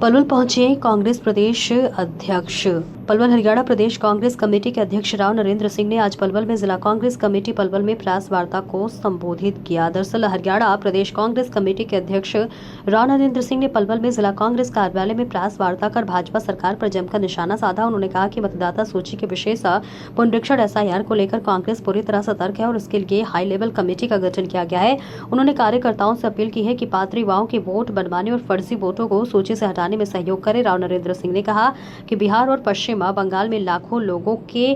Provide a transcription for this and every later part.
पलवल पहुंचे कांग्रेस प्रदेश अध्यक्ष। पलवल हरियाणा प्रदेश कांग्रेस कमेटी के अध्यक्ष राव नरेंद्र सिंह ने आज पलवल में जिला कांग्रेस कमेटी पलवल में प्रेस वार्ता को संबोधित किया। दरअसल हरियाणा प्रदेश कांग्रेस कमेटी के अध्यक्ष राव नरेंद्र सिंह ने पलवल में जिला कांग्रेस कार्यालय में प्रेस वार्ता कर भाजपा सरकार पर जमकर निशाना साधा। उन्होंने कहा कि मतदाता सूची के विशेष पुनरीक्षण SIR को लेकर कांग्रेस पूरी तरह सतर्क है और इसके लिए हाई लेवल कमेटी का गठन किया गया है। उन्होंने कार्यकर्ताओं से अपील की है कि पात्र युवाओं के वोट बनवाने और फर्जी वोटों को सूची से हटाने में सहयोग करें। राव नरेंद्र सिंह ने कहा कि बिहार और पश्चिम बंगाल में लाखों लोगों के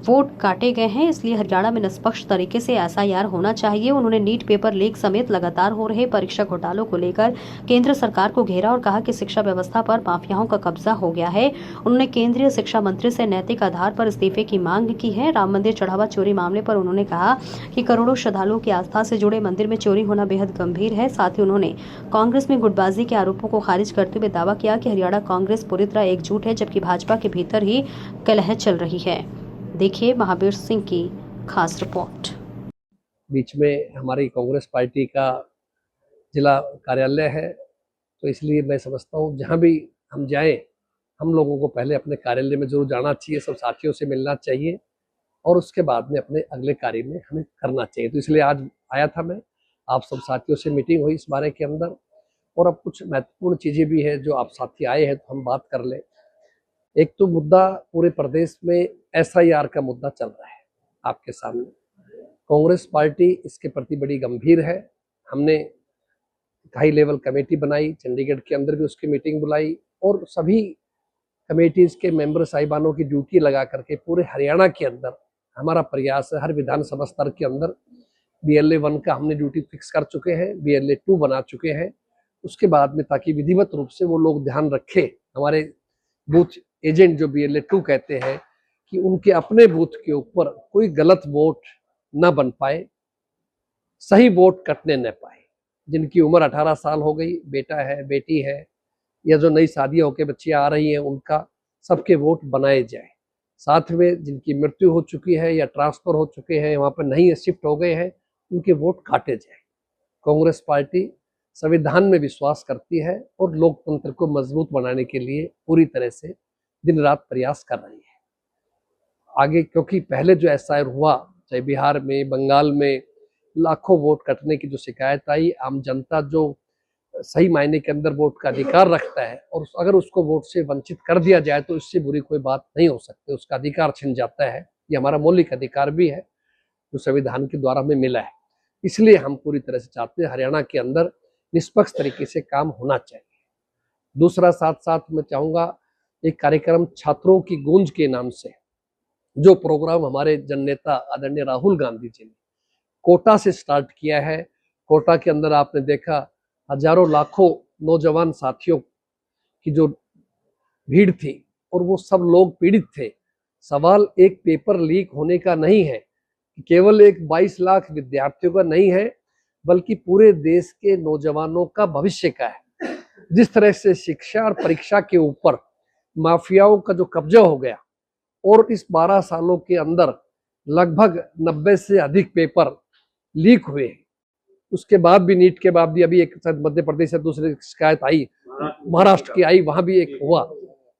वोट काटे गए हैं, इसलिए हरियाणा में निष्पक्ष तरीके से SIR होना चाहिए। उन्होंने नीट पेपर लीक समेत लगातार हो रहे परीक्षा घोटालों को लेकर केंद्र सरकार को घेरा और कहा कि शिक्षा व्यवस्था पर माफियाओं का कब्जा हो गया है। उन्होंने केंद्रीय शिक्षा मंत्री से नैतिक आधार पर इस्तीफे की मांग की है। राम मंदिर चढ़ावा चोरी मामले पर उन्होंने कहा कि करोड़ों श्रद्धालुओं की आस्था से जुड़े मंदिर में चोरी होना बेहद गंभीर है। साथ ही उन्होंने कांग्रेस में गुटबाजी के आरोपों को खारिज करते हुए दावा किया कि हरियाणा कांग्रेस पूरी तरह एकजुट है, जबकि भाजपा के भीतर ही कलह चल रही है। देखिए महावीर सिंह की खास रिपोर्ट। बीच में हमारी कांग्रेस पार्टी का जिला कार्यालय है, तो इसलिए मैं समझता हूँ जहाँ भी हम जाएं, हम लोगों को पहले अपने कार्यालय में जरूर जाना चाहिए, सब साथियों से मिलना चाहिए और उसके बाद में अपने अगले कार्य में हमें करना चाहिए। तो इसलिए आज आया था मैं, आप सब साथियों से मीटिंग हुई इस बारे के अंदर और अब कुछ महत्वपूर्ण चीज़ें भी है जो आप साथी आए हैं तो हम बात कर लें। एक तो मुद्दा पूरे प्रदेश में SIR का मुद्दा चल रहा है आपके सामने। कांग्रेस पार्टी इसके प्रति बड़ी गंभीर है। हमने हाई लेवल कमेटी बनाई, चंडीगढ़ के अंदर भी उसकी मीटिंग बुलाई और सभी कमेटीज के मेंबर साहिबानों की ड्यूटी लगा करके पूरे हरियाणा के अंदर हमारा प्रयास है। हर विधानसभा स्तर के अंदर BLA 1 का हमने ड्यूटी फिक्स कर चुके हैं, BLA 2 बना चुके हैं। उसके बाद में ताकि विधिवत रूप से वो लोग ध्यान रखें, हमारे बूथ एजेंट जो BLA 2 कहते हैं, कि उनके अपने बूथ के ऊपर कोई गलत वोट न बन पाए, सही वोट कटने न पाए। जिनकी उम्र 18 साल हो गई, बेटा है, बेटी है या जो नई शादियां होकर बच्चियां आ रही हैं, उनका सबके वोट बनाए जाए। साथ में जिनकी मृत्यु हो चुकी है या ट्रांसफर हो चुके हैं, वहां पर नहीं शिफ्ट हो गए हैं, उनके वोट काटे जाए। कांग्रेस पार्टी संविधान में विश्वास करती है और लोकतंत्र को मजबूत बनाने के लिए पूरी तरह से दिन रात प्रयास कर रही है आगे, क्योंकि पहले जो SIR हुआ, चाहे बिहार में, बंगाल में लाखों वोट कटने की जो शिकायत आई, आम जनता जो सही मायने के अंदर वोट का अधिकार रखता है और अगर उसको वोट से वंचित कर दिया जाए तो इससे बुरी कोई बात नहीं हो सकती। उसका अधिकार छिन जाता है। ये हमारा मौलिक अधिकार भी है जो संविधान के द्वारा हमें मिला है। इसलिए हम पूरी तरह से चाहते हैं हरियाणा के अंदर निष्पक्ष तरीके से काम होना चाहिए। दूसरा, साथ साथ मैं चाहूँगा एक कार्यक्रम छात्रों की गूंज के नाम से जो प्रोग्राम हमारे जननेता आदरणीय राहुल गांधी जी ने कोटा से स्टार्ट किया है। कोटा के अंदर आपने देखा हजारों लाखों नौजवान साथियों की जो भीड़ थी और वो सब लोग पीड़ित थे। सवाल एक पेपर लीक होने का नहीं है, केवल एक 22 लाख विद्यार्थियों का नहीं है, बल्कि पूरे देश के नौजवानों का भविष्य का है। जिस तरह से शिक्षा और परीक्षा के ऊपर माफियाओं का जो कब्जा हो गया और इस 12 सालों के अंदर लगभग 90 से अधिक पेपर लीक हुए, उसके बाद भी नीट के बाद भी अभी एक मध्य प्रदेश से दूसरी शिकायत आई, महाराष्ट्र की आई, वहां भी एक हुआ।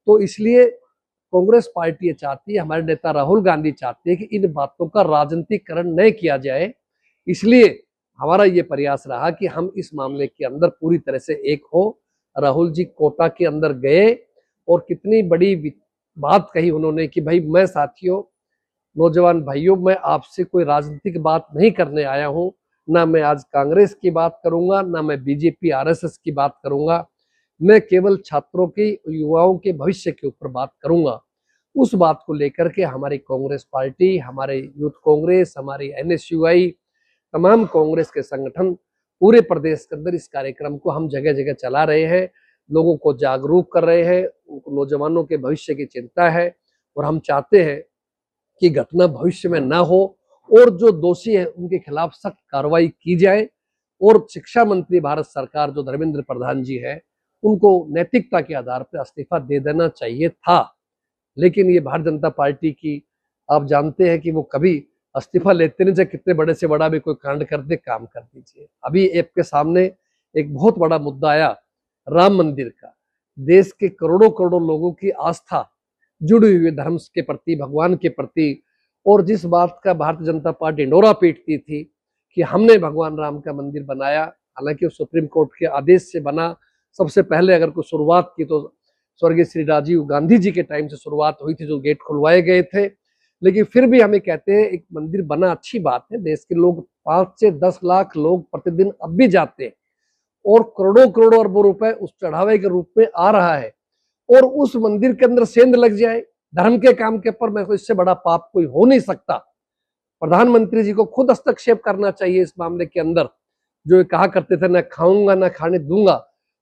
तो इसलिए कांग्रेस पार्टी ये चाहती है, हमारे नेता राहुल गांधी चाहते हैं कि इन बातों का राजनीतिकरण नहीं किया जाए। इसलिए हमारा ये प्रयास रहा कि हम इस मामले के अंदर पूरी तरह से एक हो। राहुल जी कोटा के अंदर गए और कितनी बड़ी बात कही उन्होंने कि भाई मैं साथियों, नौजवान भाइयों, मैं आपसे कोई राजनीतिक बात नहीं करने आया हूँ, ना मैं आज कांग्रेस की बात करूंगा, ना मैं BJP RSS की बात करूंगा, मैं केवल छात्रों के, युवाओं के भविष्य के ऊपर बात करूंगा। उस बात को लेकर के हमारी कांग्रेस पार्टी, हमारे यूथ कांग्रेस, हमारी NSUI, तमाम कांग्रेस के संगठन पूरे प्रदेश के अंदर इस कार्यक्रम को हम जगह जगह चला रहे हैं, लोगों को जागरूक कर रहे हैं, उनको नौजवानों के भविष्य की चिंता है और हम चाहते हैं कि घटना भविष्य में ना हो और जो दोषी है उनके खिलाफ सख्त कार्रवाई की जाए। और शिक्षा मंत्री भारत सरकार जो धर्मेंद्र प्रधान जी है, उनको नैतिकता के आधार पर इस्तीफा दे देना चाहिए था, लेकिन ये भारतीय जनता पार्टी की, आप जानते हैं कि वो कभी इस्तीफा लेते नहीं, चाहे कितने बड़े से बड़ा भी कोई कांड कर दे, काम कर दीजिए। अभी आपके सामने एक बहुत बड़ा मुद्दा आया राम मंदिर का। देश के करोड़ों करोड़ों लोगों की आस्था जुड़ी हुई है धर्म के प्रति, भगवान के प्रति। और जिस बात का भारतीय जनता पार्टी डोरा पीटती थी कि हमने भगवान राम का मंदिर बनाया, हालांकि सुप्रीम कोर्ट के आदेश से बना। सबसे पहले अगर कोई शुरुआत की तो स्वर्गीय श्री राजीव गांधी जी के टाइम से शुरुआत हुई थी, जो गेट खुलवाए गए थे। लेकिन फिर भी हमें कहते हैं एक मंदिर बना अच्छी बात है। देश के लोग 5 से 10 लाख लोग प्रतिदिन अब भी जाते हैं और करोड़ों करोड़ों अरबों रुपए उस चढ़ावे के रूप में आ रहा है। और उस मंदिर के अंदर सेंध लग जाए धर्म के काम के ऊपर, मैं इससे बड़ा पाप कोई हो नहीं सकता। प्रधानमंत्री जी को खुद हस्तक्षेप करना चाहिए इस मामले के अंदर। जो कहा करते थे ना खाऊंगा ना खाने दूंगा,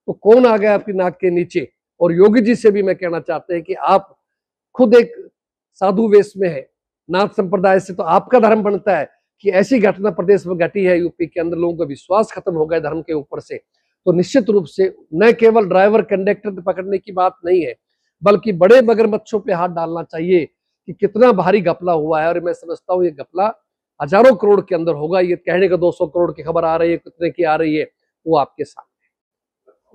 तो कौन आ गया आपकी नाक के नीचे। और योगी जी से भी मैं कहना चाहते हैं कि आप खुद एक साधु वेश में है, नाथ संप्रदाय से, तो आपका धर्म बनता है कि ऐसी घटना प्रदेश में घटी है यूपी के अंदर, लोगों का विश्वास खत्म हो गया धर्म के ऊपर से, तो निश्चित रूप से न केवल ड्राइवर कंडक्टर को पकड़ने की बात नहीं है, बल्कि बड़े मगरमच्छों पे हाथ डालना चाहिए कि कितना भारी घपला हुआ है। और मैं समझता हूँ ये घपला हजारों करोड़ के अंदर होगा। ये कहने का 200 करोड़ की खबर आ रही है, कितने की आ रही है वो आपके सामने।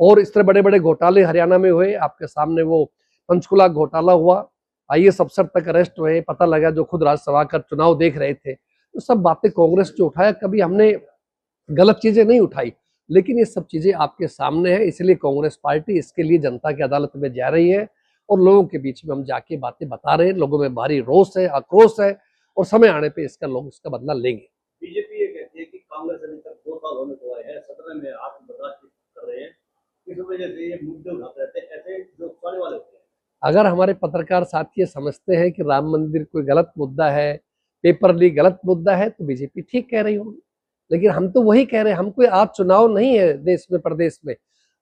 और इस तरह बड़े बड़े घोटाले हरियाणा में हुए आपके सामने, वो पंचकुला घोटाला हुआ, IAS अफसर तक अरेस्ट हुए, पता लगा जो खुद राज्यसभा का चुनाव देख रहे थे। तो सब बातें कांग्रेस जो उठाया, कभी हमने गलत चीजें नहीं उठाई, लेकिन ये सब चीजें आपके सामने है। इसलिए कांग्रेस पार्टी इसके लिए जनता की अदालत में जा रही है और लोगों के बीच में हम जाके बातें बता रहे हैं। लोगों में भारी रोष है, आक्रोश है, और समय आने पे लोग इसका बदला लेंगे। बीजेपी ये कहती है कि कांग्रेस अभी तक 2 साल होने को आए हैं, 17 में आप बर्दाश्त कर रहे हैं, इस वजह से ये मुद्दे उठाते रहते हैं, ऐसे जो उठाने वाले होते हैं। अगर हमारे पत्रकार साथी ये समझते हैं कि राम मंदिर कोई गलत मुद्दा है, पेपर लीक गलत मुद्दा है, तो बीजेपी ठीक कह रही होगी। लेकिन हम तो वही कह रहे हैं, हम कोई आज चुनाव नहीं है देश में, प्रदेश में।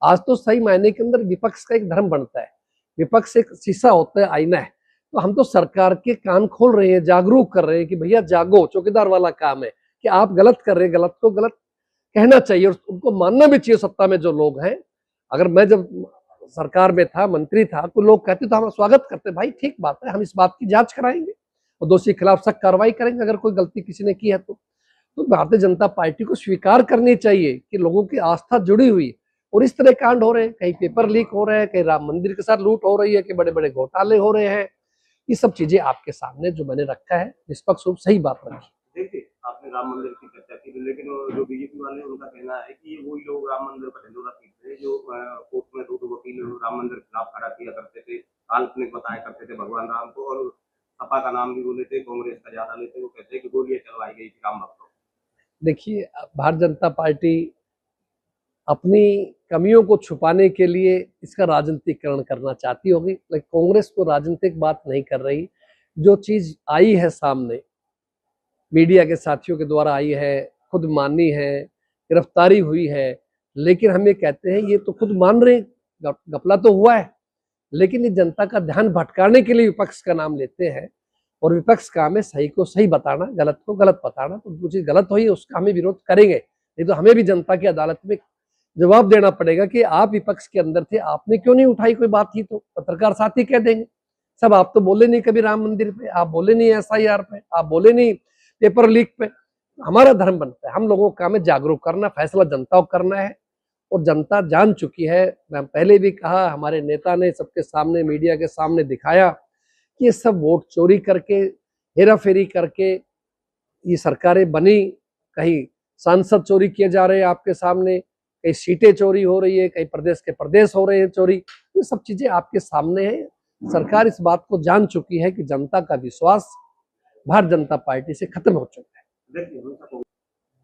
आज तो सही मायने के अंदर विपक्ष का एक धर्म बनता है। विपक्ष एक शीशा होता है, आईना है। तो हम तो सरकार के कान खोल रहे हैं, जागरूक कर रहे हैं कि भैया जागो, चौकीदार वाला काम है कि आप गलत कर रहे हैं, गलत को गलत कहना चाहिए और उनको मानना भी चाहिए। सत्ता में जो लोग हैं, अगर मैं जब सरकार में था, मंत्री था, तो लोग कहते तो हम स्वागत करते, भाई ठीक बात है, हम इस बात की जांच कराएंगे और दोषी के खिलाफ सख्त कार्रवाई करेंगे अगर कोई गलती किसी ने की है तो भारतीय जनता पार्टी को स्वीकार करनी चाहिए कि लोगों की आस्था जुड़ी हुई और इस तरह कांड हो रहे हैं, कहीं पेपर लीक हो रहे हैं, कहीं राम मंदिर के साथ लूट हो रही है, कि बड़े बड़े घोटाले हो रहे हैं। ये सब चीजें आपके सामने जो मैंने रखा है, निष्पक्ष रूप सही बात रखी। देखिए, आपने राम मंदिर की चर्चा की, लेकिन जो बीजेपी वाले हैं, उनका कहना है कि ये वही लोग राम मंदिर का ढिंढोरा पीट रहे हैं जो कोर्ट में 2 वकील राम मंदिर के खिलाफ खड़ा किया करते थे, काल्पनिक बताया करते थे भगवान राम को, और सपा का नाम भी वो लेते, कांग्रेस का ज्यादा लेते। वो कहते हैं कि गोलियां चलवाई गई थी राम भक्तों। देखिए, भारतीय जनता पार्टी अपनी कमियों को छुपाने के लिए इसका राजनीतिकरण करना चाहती होगी, लेकिन कांग्रेस को राजनीतिक बात नहीं कर रही। जो चीज आई है सामने, मीडिया के साथियों के द्वारा आई है, खुद मानी है, गिरफ्तारी हुई है, लेकिन हम ये कहते हैं ये तो खुद मान रहे, घपला तो हुआ है, लेकिन ये जनता का ध्यान भटकाने के लिए विपक्ष का नाम लेते हैं। और विपक्ष का हमें सही को सही बताना, गलत को गलत बताना। तो जो चीज गलत हुई उसका हमें विरोध करेंगे, नहीं तो हमें भी जनता की अदालत में जवाब देना पड़ेगा कि आप विपक्ष के अंदर थे, आपने क्यों नहीं उठाई कोई बात थी। तो पत्रकार साथी कह देंगे सब आप तो बोले नहीं कभी राम मंदिर पे, आप बोले नहीं SIR पे, आप बोले नहीं पेपर लीक पे। हमारा धर्म बनता है, हम लोगों का काम है जागरूक करना, फैसला जनता को करना है और जनता जान चुकी है। मैं पहले भी कहा, हमारे नेता ने सबके सामने, मीडिया के सामने दिखाया कि ये सब वोट चोरी करके, हेरा फेरी करके ये सरकारें बनी। कहीं सांसद चोरी किए जा रहे हैं आपके सामने, कहीं सीटें चोरी हो रही है, कहीं प्रदेश के प्रदेश हो रहे हैं चोरी। ये सब चीजें आपके सामने है। सरकार इस बात को जान चुकी है कि जनता का विश्वास भारतीय जनता पार्टी से खत्म हो चुका है।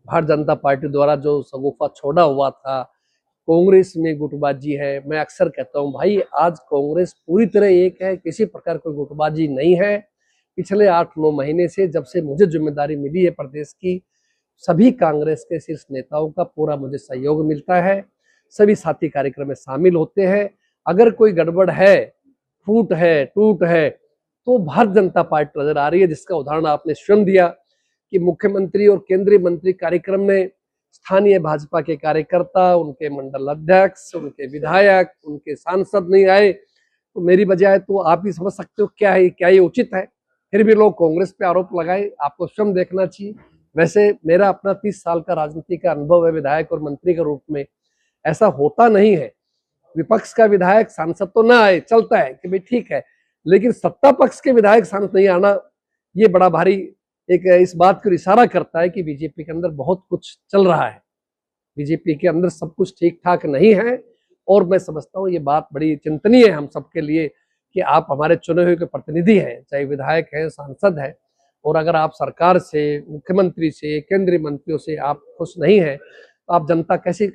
भारतीय जनता पार्टी द्वारा जो शगुफा छोड़ा हुआ था, कांग्रेस में गुटबाजी है, मैं अक्सर कहता हूं भाई आज कांग्रेस पूरी तरह एक है, किसी प्रकार कोई गुटबाजी नहीं है। पिछले 8-9 महीने से जब से मुझे जिम्मेदारी मिली है प्रदेश की, सभी कांग्रेस के शीर्ष नेताओं का पूरा मुझे सहयोग मिलता है, सभी साथी कार्यक्रम में शामिल होते हैं। अगर कोई गड़बड़ है, फूट है, टूट है, तो भारतीय जनता पार्टी नजर आ रही है, जिसका उदाहरण आपने स्वयं दिया कि मुख्यमंत्री और केंद्रीय मंत्री कार्यक्रम में स्थानीय भाजपा के कार्यकर्ता, उनके मंडल अध्यक्ष, उनके विधायक, उनके सांसद नहीं आए। तो मेरी बजाय तो आप ही समझ सकते हो क्या है, क्या ये उचित है। फिर भी लोग कांग्रेस पे आरोप लगाए, आपको स्वयं देखना चाहिए। वैसे मेरा अपना 30 साल का राजनीति का अनुभव है विधायक और मंत्री के रूप में, ऐसा होता नहीं है विपक्ष का विधायक सांसद तो ना आए, चलता है कि भाई ठीक है, लेकिन सत्ता पक्ष के विधायक सांसद नहीं आना, ये बड़ा भारी एक इस बात को इशारा करता है कि बीजेपी के अंदर बहुत कुछ चल रहा है, बीजेपी के अंदर सब कुछ ठीक ठाक नहीं है। और मैं समझता हूँ ये बात बड़ी चिंतनीय है हम सबके लिए कि आप हमारे चुने हुए के प्रतिनिधि हैं, चाहे विधायक हैं, सांसद हैं, और अगर आप सरकार से, मुख्यमंत्री से, केंद्रीय मंत्रियों से आप खुश नहीं हैं, तो आप जनता कैसे